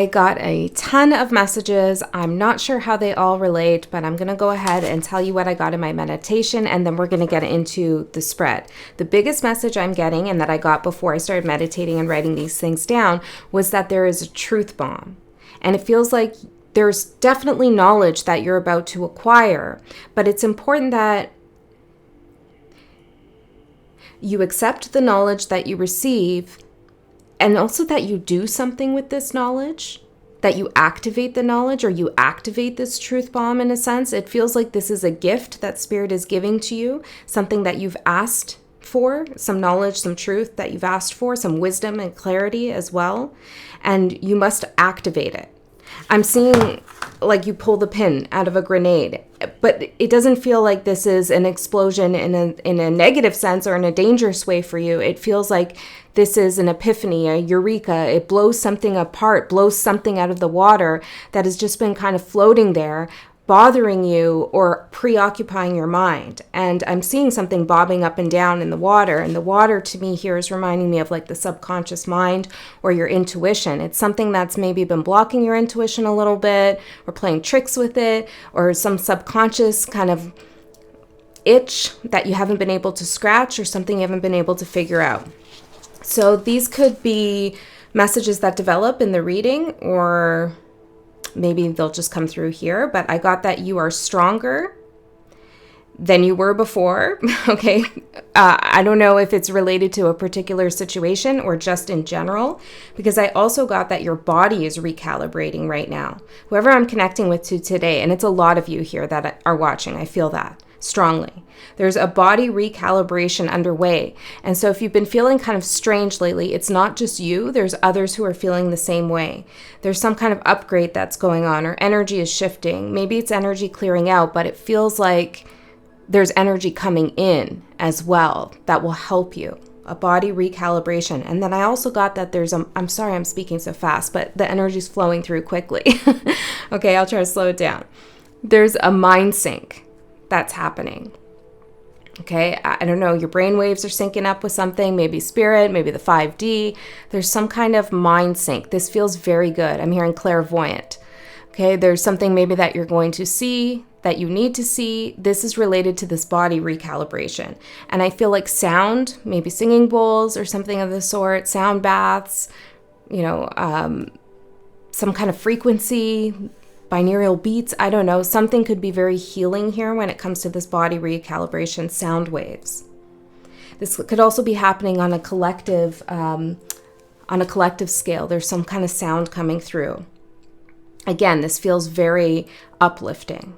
I got a ton of messages. I'm not sure how they all relate, but I'm going to go ahead and tell you what I got in my meditation, and then we're going to get into the spread. The biggest message I'm getting, and that I got before I started meditating and writing these things down, was that there is a truth bomb. And it feels like there's definitely knowledge that you're about to acquire, but it's important that you accept the knowledge that you receive, and also that you do something with this knowledge, that you activate the knowledge, or you activate this truth bomb in a sense. It feels like this is a gift that Spirit is giving to you, something that you've asked for, some knowledge, some truth that you've asked for, some wisdom and clarity as well, and you must activate it. I'm seeing like you pull the pin out of a grenade, but it doesn't feel like this is an explosion in a negative sense or in a dangerous way for you. It feels like this is an epiphany, a eureka. It blows something apart, blows something out of the water that has just been kind of floating there, bothering you or preoccupying your mind. And I'm seeing something bobbing up and down in the water. And the water to me here is reminding me of like the subconscious mind or your intuition. It's something that's maybe been blocking your intuition a little bit, or playing tricks with it, or some subconscious kind of itch that you haven't been able to scratch, or something you haven't been able to figure out. So these could be messages that develop in the reading, or maybe they'll just come through here. But I got that you are stronger than you were before. Okay. I don't know if it's related to a particular situation or just in general, because I also got that your body is recalibrating right now. Whoever I'm connecting with today, and it's a lot of you here that are watching, I feel that strongly. There's a body recalibration underway. And so if you've been feeling kind of strange lately, it's not just you. There's others who are feeling the same way. There's some kind of upgrade that's going on, or energy is shifting. Maybe it's energy clearing out, but it feels like there's energy coming in as well that will help you. A body recalibration. And then I also got that I'm sorry I'm speaking so fast, but the energy's flowing through quickly. Okay, I'll try to slow it down. There's a mind sync that's happening. Okay, I don't know, your brain waves are syncing up with something, maybe spirit, maybe the 5D. There's some kind of mind sync. This feels very good. I'm hearing clairvoyant. Okay, there's something maybe that you're going to see, that you need to see. This is related to this body recalibration. And I feel like sound, maybe singing bowls or something of the sort, sound baths, some kind of frequency, binaural beats, I don't know, something could be very healing here when it comes to this body recalibration, sound waves. This could also be happening on a collective scale. There's some kind of sound coming through. Again, this feels very uplifting.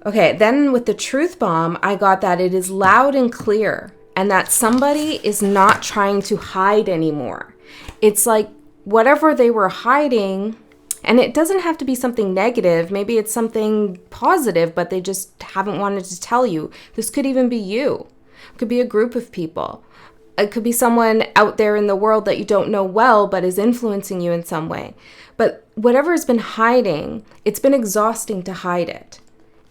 Okay, then with the truth bomb, I got that it is loud and clear, and that somebody is not trying to hide anymore. It's like whatever they were hiding. And it doesn't have to be something negative. Maybe it's something positive, but they just haven't wanted to tell you. This could even be you. It could be a group of people. It could be someone out there in the world that you don't know well, but is influencing you in some way. But whatever has been hiding, it's been exhausting to hide it.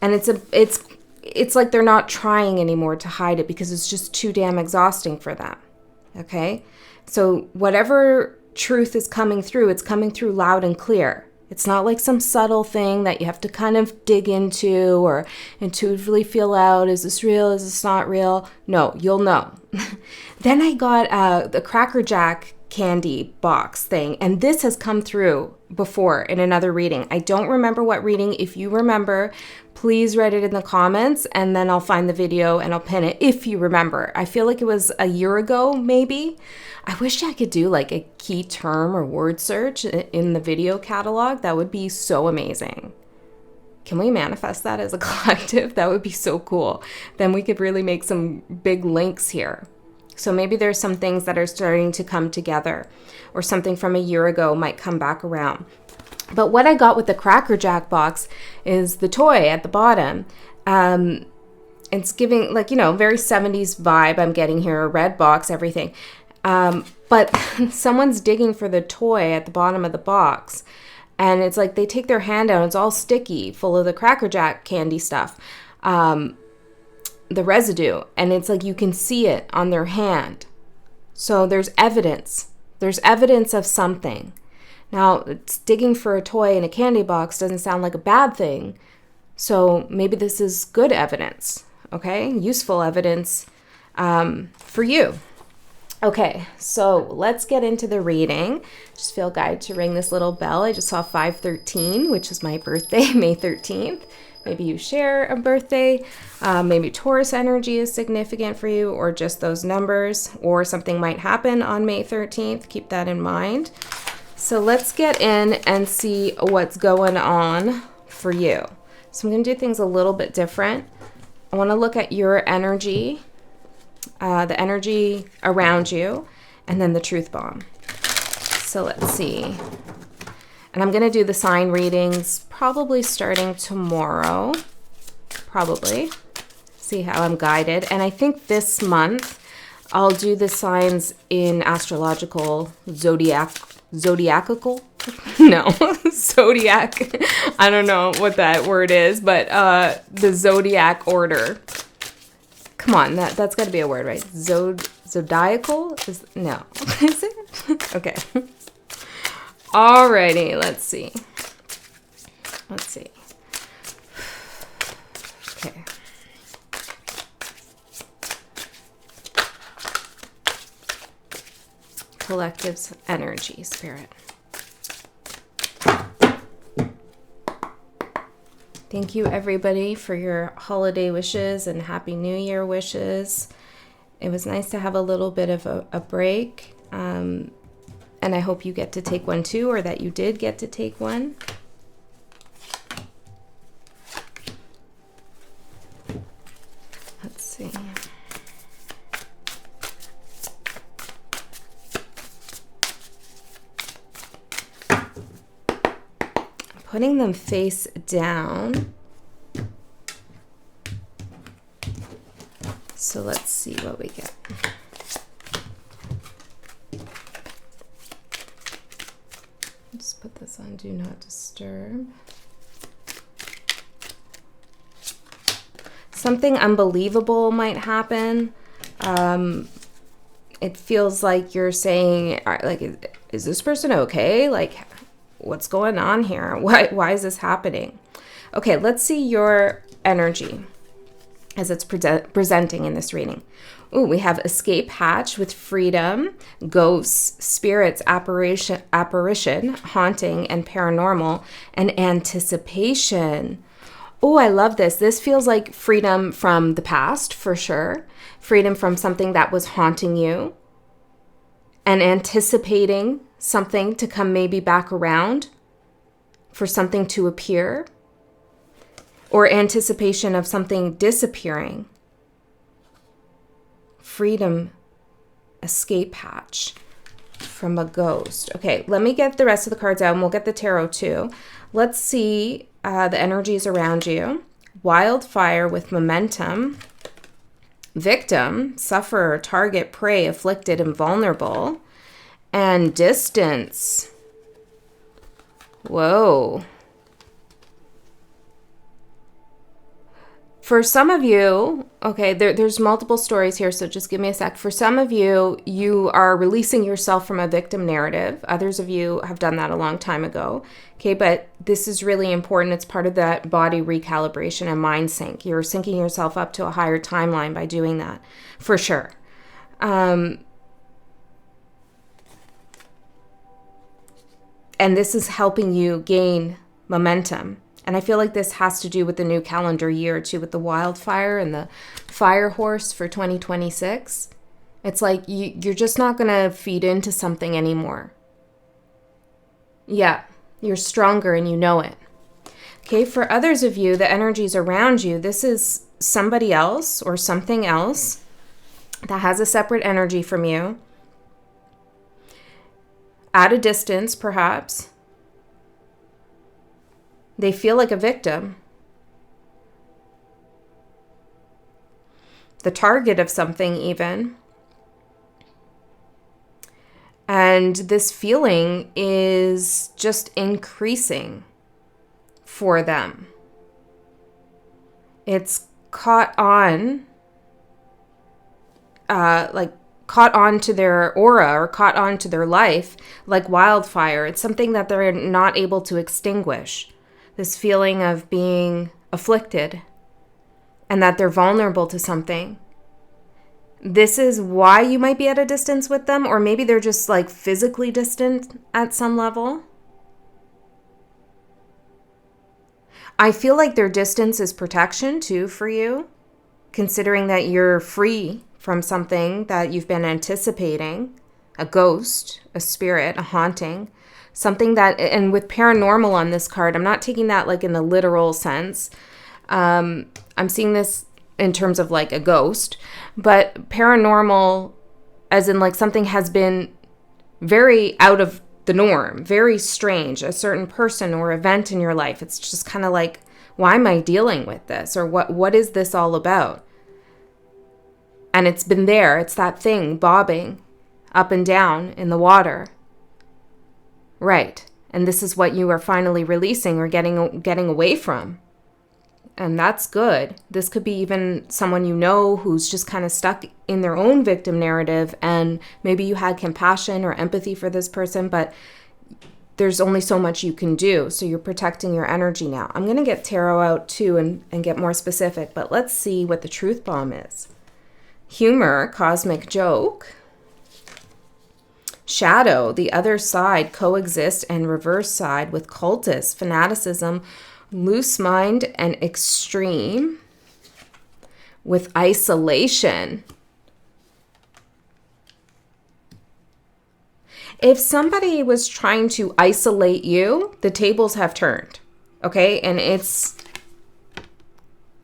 And it's like they're not trying anymore to hide it because it's just too damn exhausting for them. Okay? So whatever truth is coming through, it's coming through loud and clear. It's not like some subtle thing that you have to kind of dig into or intuitively feel out. Is this real? Is this not real? No, you'll know. Then I got the Cracker Jack candy box thing, and this has come through before in another reading. I don't remember what reading. If you remember, please write it in the comments, and then I'll find the video and I'll pin it if you remember. I feel like it was a year ago, maybe. I wish I could do like a key term or word search in the video catalog. That would be so amazing. Can we manifest that as a collective? That would be so cool. Then we could really make some big links here. So maybe there's some things that are starting to come together, or something from a year ago might come back around. But what I got with the Cracker Jack box is the toy at the bottom. It's giving very 70s vibe. I'm getting here, a red box, everything. But someone's digging for the toy at the bottom of the box. And it's like they take their hand out. It's all sticky, full of the Cracker Jack candy stuff. The residue, and it's like you can see it on their hand. So there's evidence. There's evidence of something. Now, it's digging for a toy in a candy box doesn't sound like a bad thing. So maybe this is good evidence, okay? Useful evidence for you. Okay, so let's get into the reading. Just feel guided to ring this little bell. I just saw 513, which is my birthday, May 13th. Maybe you share a birthday. Maybe Taurus energy is significant for you, or just those numbers, or something might happen on May 13th. Keep that in mind. So let's get in and see what's going on for you. So I'm going to do things a little bit different. I want to look at your energy, the energy around you, and then the truth bomb. So let's see. And I'm going to do the sign readings probably starting tomorrow. Probably. See how I'm guided. And I think this month I'll do the signs in astrological zodiacal? No, zodiac. I don't know what that word is, but the zodiac order. Come on, that's got to be a word, right? Zodiacal? No. Is it? Okay. Alrighty, let's see. Okay. Collective's energy, spirit. Thank you, everybody, for your holiday wishes and Happy New Year wishes. It was nice to have a little bit of a break. And I hope you get to take one too, or that you did get to take one. Let's see. Putting them face down. So let's see what we get. Just put this on Do Not Disturb. Something unbelievable might happen. It feels like you're saying, like, is this person okay? Like, what's going on here? Why is this happening? Okay, let's see your energy as it's presenting in this reading. Ooh, we have escape hatch with freedom, ghosts, spirits, apparition, haunting, and paranormal, and anticipation. Oh, I love this. This feels like freedom from the past, for sure. Freedom from something that was haunting you, and anticipating something to come maybe back around, for something to appear, or anticipation of something disappearing. Freedom, escape hatch from a ghost. Okay, let me get the rest of the cards out, and we'll get the tarot too. Let's see the energies around you. Wildfire with momentum. Victim, sufferer, target, prey, afflicted, and vulnerable. And distance. Whoa. For some of you, okay, there's multiple stories here, so just give me a sec. For some of you, you are releasing yourself from a victim narrative. Others of you have done that a long time ago. Okay, but this is really important. It's part of that body recalibration and mind sync. You're syncing yourself up to a higher timeline by doing that, for sure. And this is helping you gain momentum. And I feel like this has to do with the new calendar year too, with the wildfire and the fire horse for 2026. It's like you're just not going to feed into something anymore. Yeah, you're stronger and you know it. Okay, for others of you, the energies around you, this is somebody else or something else that has a separate energy from you. At a distance, perhaps. They feel like a victim. The target of something even. And this feeling is just increasing for them. It's caught on, like caught on to their aura or caught on to their life like wildfire. It's something that they're not able to extinguish. This feeling of being afflicted and that they're vulnerable to something. This is why you might be at a distance with them, or maybe they're just like physically distant at some level. I feel like their distance is protection too for you, considering that you're free from something that you've been anticipating, a ghost, a spirit, a haunting, something that, and with paranormal on this card, I'm not taking that like in the literal sense. I'm seeing this in terms of like a ghost, but paranormal as in like something has been very out of the norm, very strange, a certain person or event in your life. It's just kind of like, why am I dealing with this? Or what is this all about? And it's been there. It's that thing bobbing up and down in the water. Right. And this is what you are finally releasing or getting away from. And that's good. This could be even someone you know who's just kind of stuck in their own victim narrative, and maybe you had compassion or empathy for this person, but there's only so much you can do. So you're protecting your energy now. I'm going to get tarot out too and get more specific, but let's see what the truth bomb is. Humor, cosmic joke. Shadow, the other side, coexist and reverse side with cultists, fanaticism, loose mind, and extreme with isolation. If somebody was trying to isolate you, the tables have turned, okay? And it's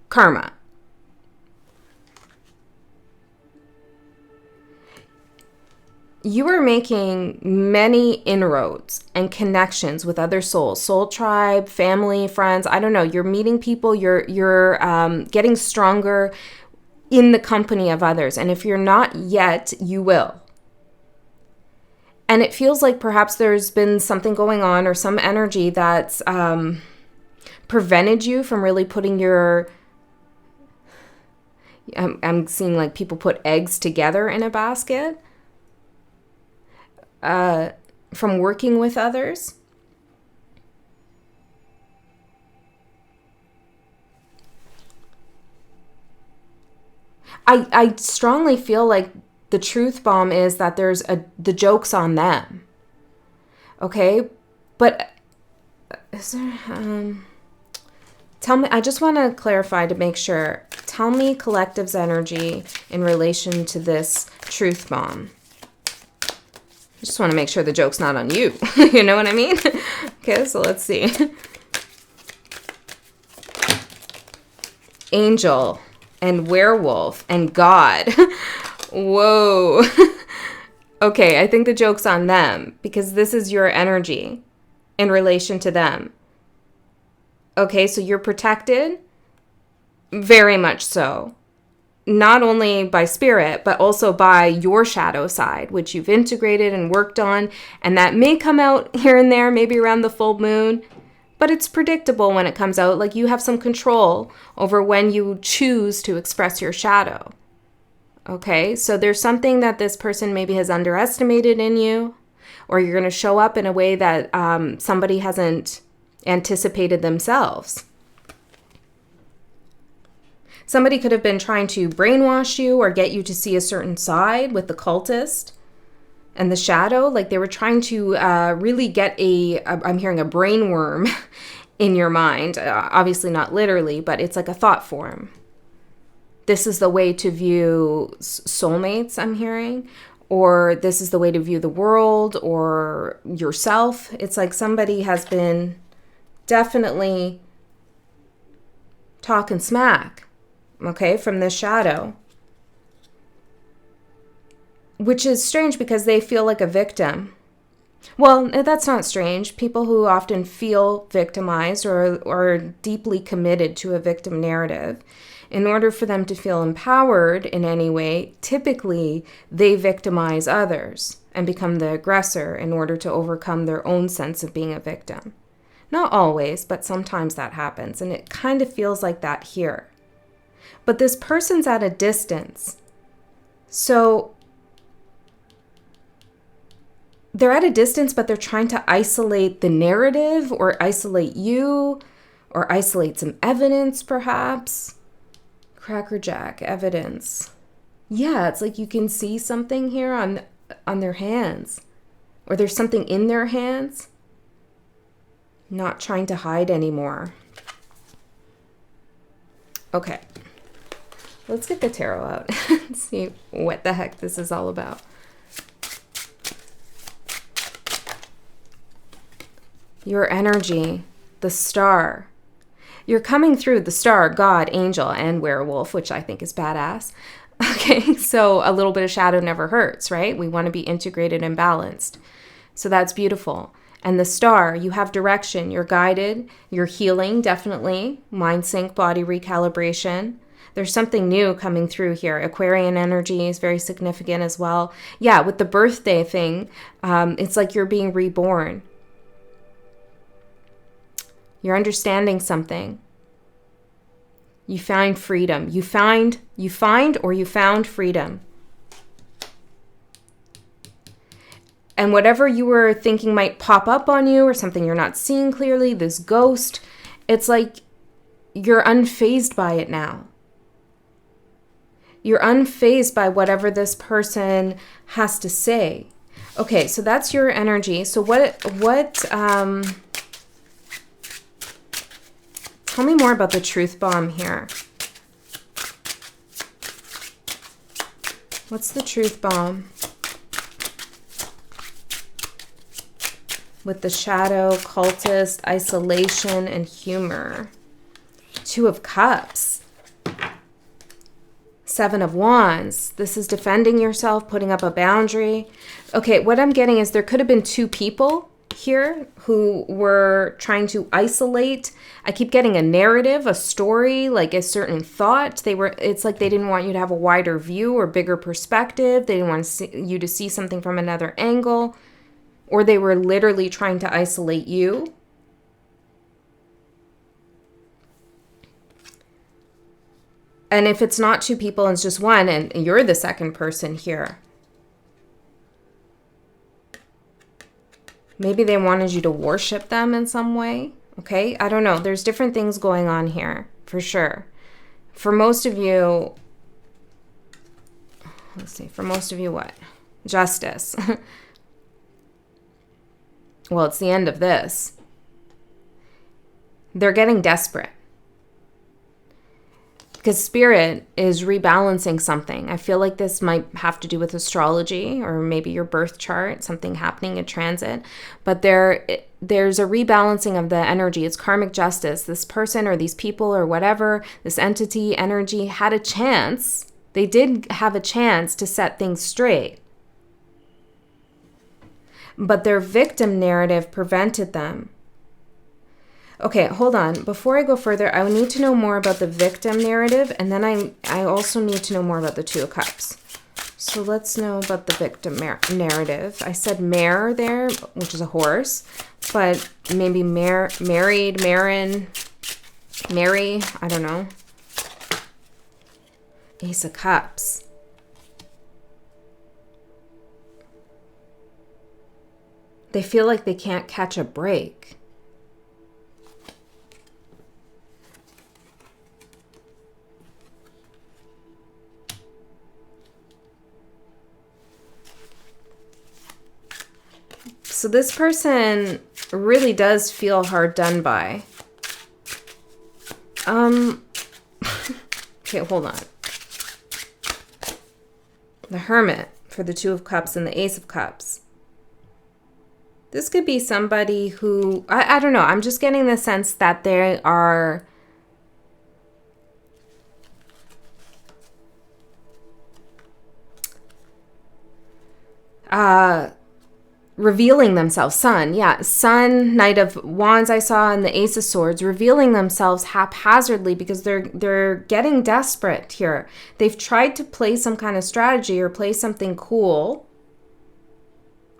karma. You are making many inroads and connections with other souls, soul tribe, family, friends. I don't know. You're meeting people. You're getting stronger in the company of others. And if you're not yet, you will. And it feels like perhaps there's been something going on or some energy that's prevented you from really putting your... I'm seeing like people put eggs together in a basket. From working with others. I strongly feel like the truth bomb is that the joke's on them. Okay? But is there, tell me, I just want to clarify to make sure. Tell me collective's energy in relation to this truth bomb. I just want to make sure the joke's not on you. You know what I mean? Okay, so let's see. Angel and werewolf and God. Whoa. Okay, I think the joke's on them because this is your energy in relation to them. Okay, so you're protected? Very much so. Not only by spirit, but also by your shadow side, which you've integrated and worked on. And that may come out here and there, maybe around the full moon. But it's predictable when it comes out. Like you have some control over when you choose to express your shadow. Okay, so there's something that this person maybe has underestimated in you. Or you're going to show up in a way that somebody hasn't anticipated themselves. Somebody could have been trying to brainwash you or get you to see a certain side with the cultist and the shadow. Like they were trying to really get I'm hearing a brainworm in your mind. Obviously not literally, but it's like a thought form. This is the way to view soulmates, I'm hearing. Or this is the way to view the world or yourself. It's like somebody has been definitely talking smack. Okay, from the shadow. Which is strange because they feel like a victim. Well, that's not strange. People who often feel victimized or are deeply committed to a victim narrative, in order for them to feel empowered in any way, typically they victimize others and become the aggressor in order to overcome their own sense of being a victim. Not always, but sometimes that happens. And it kind of feels like that here. But this person's at a distance. So they're at a distance, but they're trying to isolate the narrative or isolate you or isolate some evidence, perhaps. Crackerjack, evidence. Yeah, it's like you can see something here on their hands, or there's something in their hands. Not trying to hide anymore. Okay, let's get the tarot out and see what the heck this is all about. Your energy, the star. You're coming through the star, God, angel, and werewolf, which I think is badass. Okay, so a little bit of shadow never hurts, right? We want to be integrated and balanced. So that's beautiful. And the star, you have direction, you're guided, you're healing, definitely. Mind sync, body recalibration. There's something new coming through here. Aquarian energy is very significant as well. Yeah, with the birthday thing, it's like you're being reborn. You're understanding something. You find freedom. You found freedom. And whatever you were thinking might pop up on you or something you're not seeing clearly, this ghost, it's like you're unfazed by it now. You're unfazed by whatever this person has to say. Okay, so that's your energy. So tell me more about the truth bomb here. What's the truth bomb? With the shadow, cultist, isolation, and humor. Two of Cups. Seven of Wands. This is defending yourself, putting up a boundary. Okay, what I'm getting is there could have been two people here who were trying to isolate. I keep getting a narrative, a story, like a certain thought. It's like they didn't want you to have a wider view or bigger perspective. They didn't want you to see something from another angle. Or they were literally trying to isolate you. And if it's not two people and it's just one, and you're the second person here, maybe they wanted you to worship them in some way. Okay, I don't know. There's different things going on here, for sure. For most of you, let's see, for most of you what? Justice. Well, it's the end of this. They're getting desperate. Because Spirit is rebalancing something. I feel like this might have to do with astrology or maybe your birth chart, something happening in transit. But there's a rebalancing of the energy. It's karmic justice. This person or these people or whatever, this entity, energy, had a chance. They did have a chance to set things straight. But their victim narrative prevented them. Okay, hold on. Before I go further, I need to know more about the victim narrative, and then I also need to know more about the Two of Cups. So let's know about the victim narrative. I said mare there, which is a horse, but maybe married, Mary, I don't know. Ace of Cups. They feel like they can't catch a break. So this person really does feel hard done by. Okay, hold on. The Hermit for the Two of Cups and the Ace of Cups. This could be somebody who, I don't know, I'm just getting the sense that they are revealing themselves. Sun, Knight of Wands I saw, and the Ace of Swords, revealing themselves haphazardly because they're getting desperate here. They've tried to play some kind of strategy or play something cool.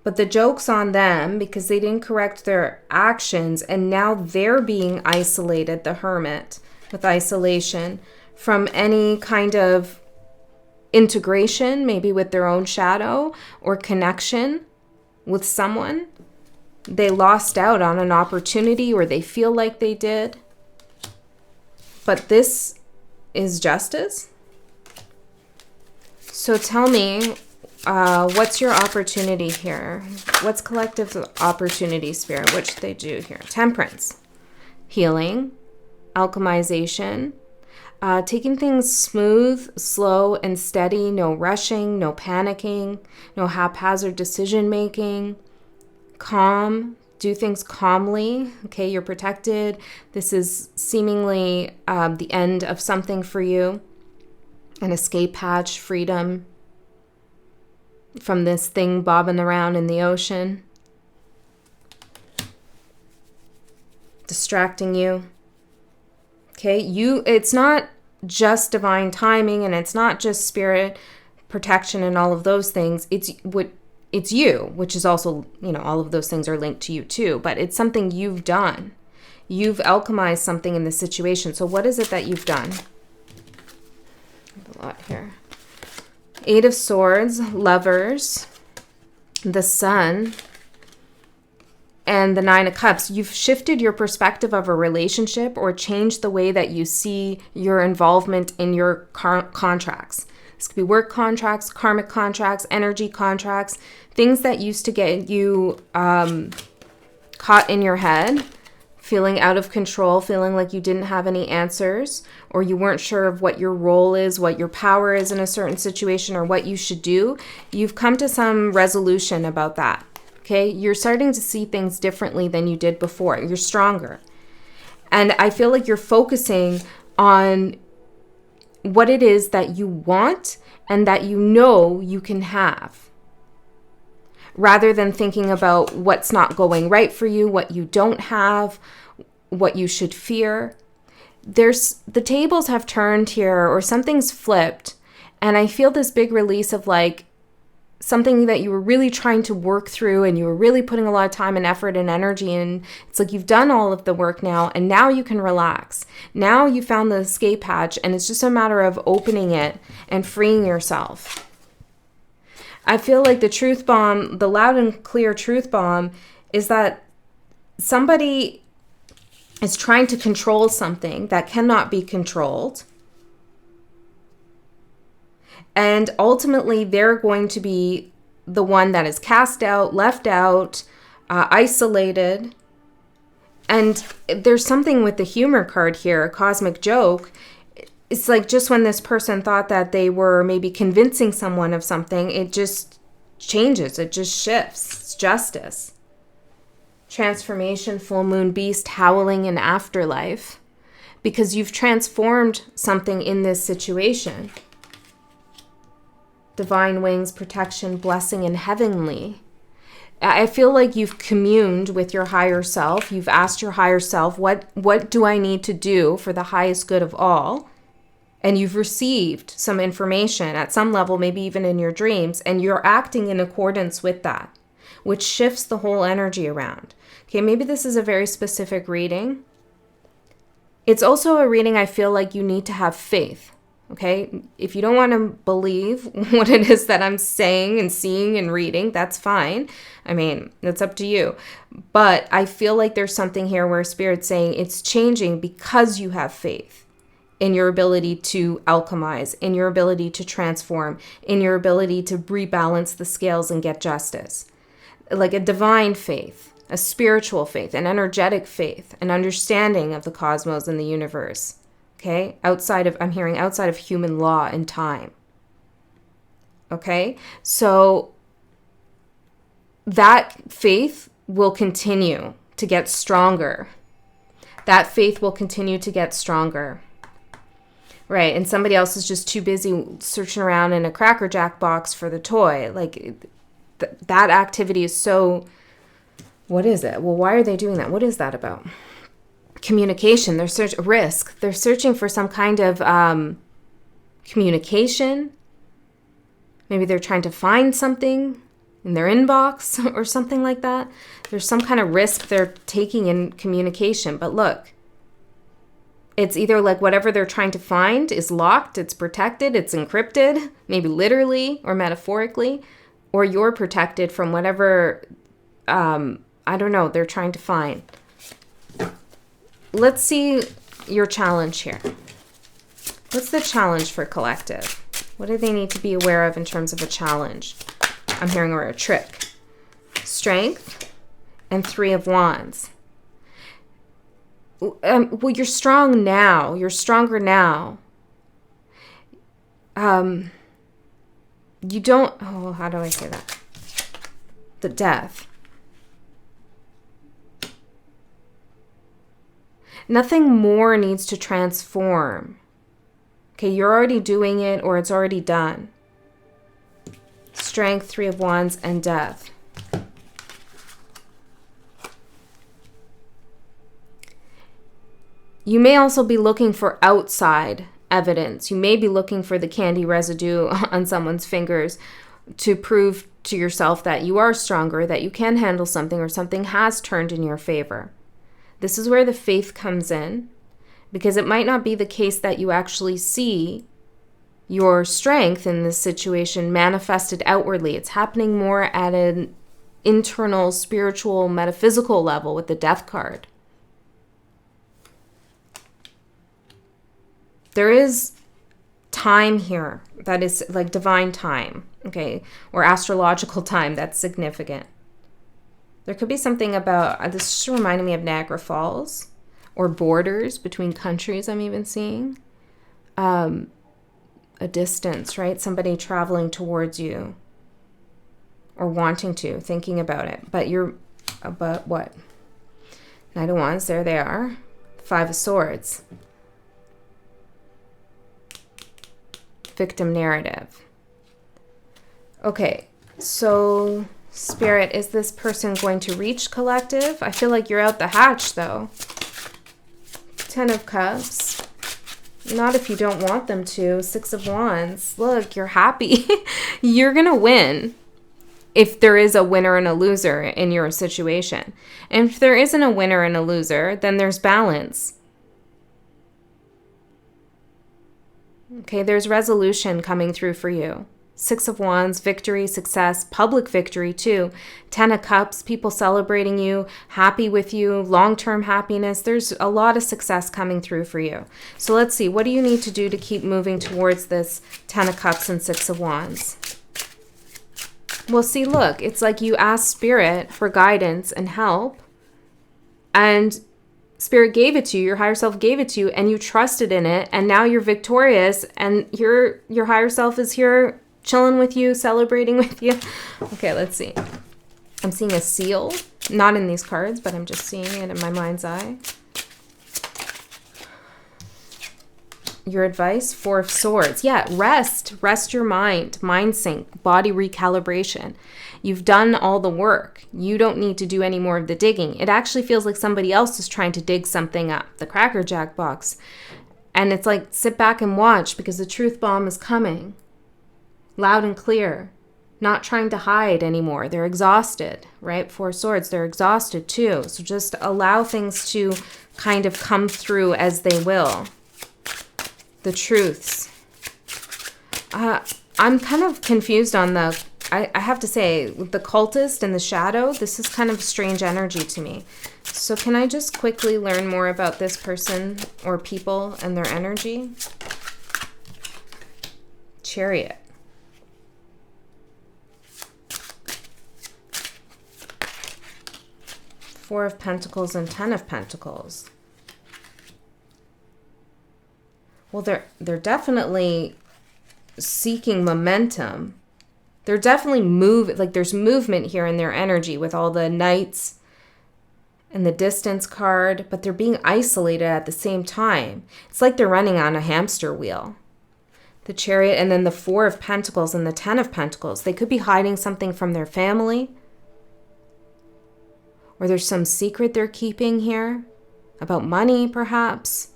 But the joke's on them because they didn't correct their actions, and now they're being isolated, the Hermit, with isolation from any kind of integration, maybe with their own shadow or connection. with someone. They lost out on an opportunity, or they feel like they did. But this is justice. So tell me, what's your opportunity here? What's collective opportunity, Spirit? What should they do here? Temperance, healing, alchemization, taking things smooth, slow, and steady. No rushing, no panicking, no haphazard decision making. Calm, do things calmly. Okay, you're protected. This is seemingly the end of something for you. An escape hatch, freedom from this thing bobbing around in the ocean, distracting you. Okay, it's not just divine timing, and it's not just spirit protection and all of those things. It's you, which is also, all of those things are linked to you too, but it's something you've done. You've alchemized something in this situation. So what is it that you've done? A lot here. 8 of Swords, Lovers, the Sun, and the 9 of Cups. You've shifted your perspective of a relationship or changed the way that you see your involvement in your contracts. This could be work contracts, karmic contracts, energy contracts, things that used to get you caught in your head, feeling out of control, feeling like you didn't have any answers, or you weren't sure of what your role is, what your power is in a certain situation, or what you should do. You've come to some resolution about that. Okay, you're starting to see things differently than you did before. You're stronger. And I feel like you're focusing on what it is that you want and that you can have, rather than thinking about what's not going right for you, what you don't have, what you should fear. The tables have turned here, or something's flipped, and I feel this big release of like something that you were really trying to work through, and you were really putting a lot of time and effort and energy in. It's like you've done all of the work now, and now you can relax. Now you found the escape hatch, and it's just a matter of opening it and freeing yourself. I feel like the truth bomb, the loud and clear truth bomb, is that somebody is trying to control something that cannot be controlled. And ultimately, they're going to be the one that is cast out, left out, isolated. And there's something with the humor card here, a cosmic joke. It's like just when this person thought that they were maybe convincing someone of something, it just changes. It just shifts. It's justice. Transformation, full moon beast, howling in afterlife. Because you've transformed something in this situation. Divine wings, protection, blessing, and heavenly. I feel like you've communed with your higher self. You've asked your higher self, what do I need to do for the highest good of all? And you've received some information at some level, maybe even in your dreams, and you're acting in accordance with that, which shifts the whole energy around. Okay, maybe this is a very specific reading. It's also a reading I feel like you need to have faith. Okay, if you don't want to believe what it is that I'm saying and seeing and reading, that's fine. I mean, that's up to you. But I feel like there's something here where Spirit's saying it's changing because you have faith in your ability to alchemize, in your ability to transform, in your ability to rebalance the scales and get justice. Like a divine faith, a spiritual faith, an energetic faith, an understanding of the cosmos and the universe. Okay, I'm hearing outside of human law and time. Okay, so that faith will continue to get stronger. That faith will continue to get stronger. Right, and somebody else is just too busy searching around in a Cracker Jack box for the toy. Like, that activity is so... What is it? Well, why are they doing that? What is that about? Communication. They're searching for some kind of communication. Maybe they're trying to find something in their inbox or something like that. There's some kind of risk they're taking in communication. But look, it's either like whatever they're trying to find is locked, it's protected, it's encrypted, maybe literally or metaphorically, or you're protected from whatever, I don't know, they're trying to find. Let's see your challenge here. What's the challenge for collective? What do they need to be aware of in terms of a challenge? I'm hearing a trick. Strength and 3 of Wands. Well, you're strong now. You're stronger now. You don't, how do I say that? The Death. Nothing more needs to transform. Okay, you're already doing it, or it's already done. Strength, 3 of Wands, and Death. You may also be looking for outside evidence. You may be looking for the candy residue on someone's fingers to prove to yourself that you are stronger, that you can handle something, or something has turned in your favor. This is where the faith comes in, because it might not be the case that you actually see your strength in this situation manifested outwardly. It's happening more at an internal, spiritual, metaphysical level with the Death card. There is time here that is like divine time, okay, or astrological time that's significant. There could be something about, this just reminded me of Niagara Falls, or borders between countries I'm even seeing. A distance, right? Somebody traveling towards you, or wanting to, thinking about it. But what? Knight of Wands, there they are. 5 of Swords. Victim narrative. Okay, so Spirit, is this person going to reach collective? I feel like you're out the hatch, though. 10 of Cups. Not if you don't want them to. 6 of Wands. Look, you're happy. You're going to win if there is a winner and a loser in your situation. And if there isn't a winner and a loser, then there's balance. Okay, there's resolution coming through for you. 6 of Wands, victory, success, public victory too. 10 of Cups, people celebrating you, happy with you, long-term happiness. There's a lot of success coming through for you. So let's see, what do you need to do to keep moving towards this 10 of Cups and 6 of Wands? Well, see, look, it's like you asked Spirit for guidance and help, and Spirit gave it to you, your higher self gave it to you, and you trusted in it, and now you're victorious, and your higher self is here chilling with you, celebrating with you. Okay, let's see. I'm seeing a seal, not in these cards, but I'm just seeing it in my mind's eye. Your advice, 4 of Swords. Yeah, rest your mind sync, body recalibration. You've done all the work. You don't need to do any more of the digging. It actually feels like somebody else is trying to dig something up, the Cracker Jack box. And it's like, sit back and watch, because the truth bomb is coming. Loud and clear. Not trying to hide anymore. They're exhausted, right? 4 of Swords, they're exhausted too. So just allow things to kind of come through as they will. The truths. I'm kind of confused on I have to say, the cultist and the shadow, this is kind of strange energy to me. So can I just quickly learn more about this person or people and their energy? Chariot. Four of Pentacles and 10 of Pentacles. Well, they're definitely seeking momentum. They're definitely there's movement here in their energy with all the knights and the distance card, but they're being isolated at the same time. It's like they're running on a hamster wheel. The Chariot, and then the 4 of Pentacles and the 10 of Pentacles. They could be hiding something from their family, or there's some secret they're keeping here about money, perhaps.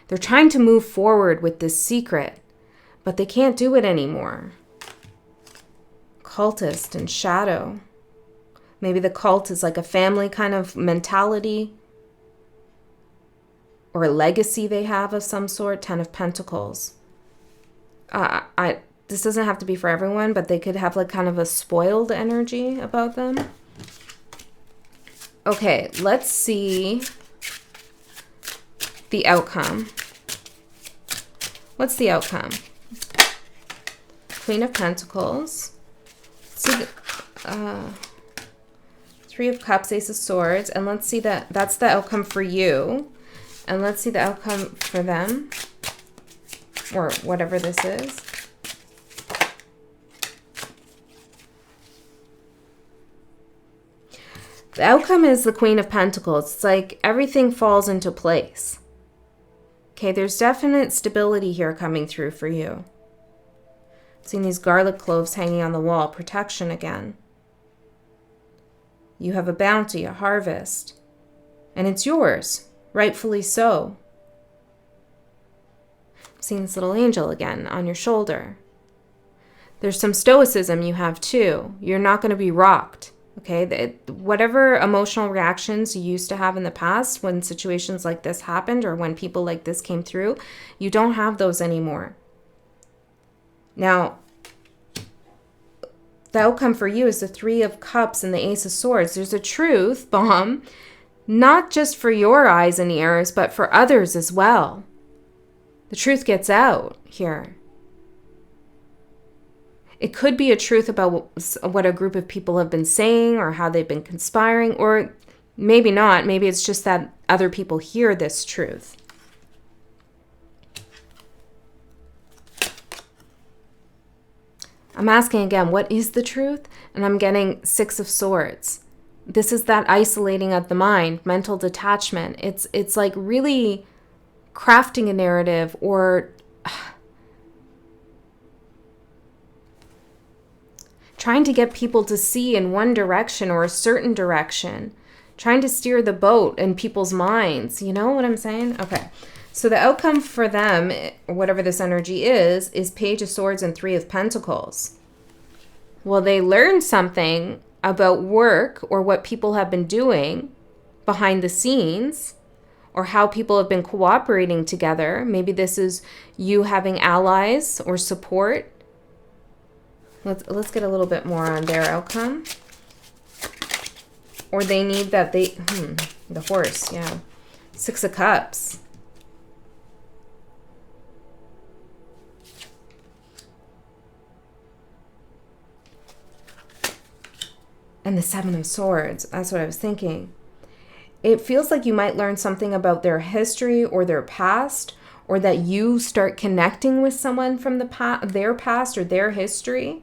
They're trying to move forward with this secret, but they can't do it anymore. Cultist and shadow. Maybe the cult is like a family kind of mentality, or a legacy they have of some sort. 10 of Pentacles. this doesn't have to be for everyone, but they could have like kind of a spoiled energy about them. Okay, let's see the outcome. What's the outcome? Queen of Pentacles. Let's see the, Three of Cups, Ace of Swords, and let's see that's the outcome for you. And let's see the outcome for them, or whatever this is. The outcome is the Queen of Pentacles. It's like everything falls into place. Okay, there's definite stability here coming through for you. Seeing these garlic cloves hanging on the wall, protection again. You have a bounty, a harvest, and it's yours, rightfully so. Seeing this little angel again on your shoulder. There's some stoicism you have too. You're not going to be rocked. Okay, whatever emotional reactions you used to have in the past when situations like this happened or when people like this came through, you don't have those anymore. Now, the outcome for you is the Three of Cups and the Ace of Swords. There's a truth bomb, not just for your eyes and ears, but for others as well. The truth gets out here. It could be a truth about what a group of people have been saying or how they've been conspiring, or maybe not. Maybe it's just that other people hear this truth. I'm asking again, what is the truth? And I'm getting Six of Swords. This is that isolating of the mind, mental detachment. It's like really crafting a narrative or trying to get people to see in one direction or a certain direction, trying to steer the boat in people's minds. You know what I'm saying? Okay. So the outcome for them, whatever this energy is Page of Swords and Three of Pentacles. Well, they learned something about work or what people have been doing behind the scenes or how people have been cooperating together. Maybe this is you having allies or support. Let's get a little bit more on their outcome. Or they need that the horse, yeah. Six of Cups. And the Seven of Swords. That's what I was thinking. It feels like you might learn something about their history or their past, or that you start connecting with someone from their past or their history.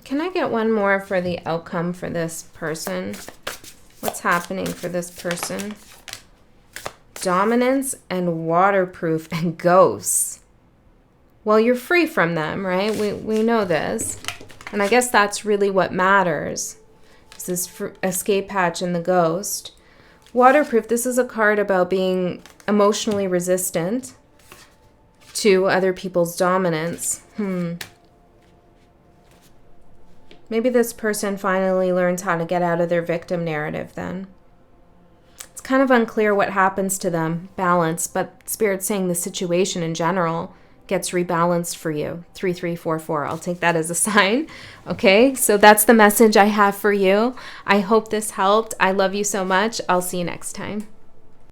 Can I get one more for the outcome for this person? What's happening for this person? Dominance and waterproof and ghosts. Well, you're free from them, right? We know this. And I guess that's really what matters. This escape hatch and the ghost. Waterproof, this is a card about being emotionally resistant to other people's dominance. Maybe this person finally learns how to get out of their victim narrative then. It's kind of unclear what happens to them, balance, but Spirit's saying the situation in general gets rebalanced for you. 3344. I'll take that as a sign. Okay, so that's the message I have for you. I hope this helped. I love you so much. I'll see you next time.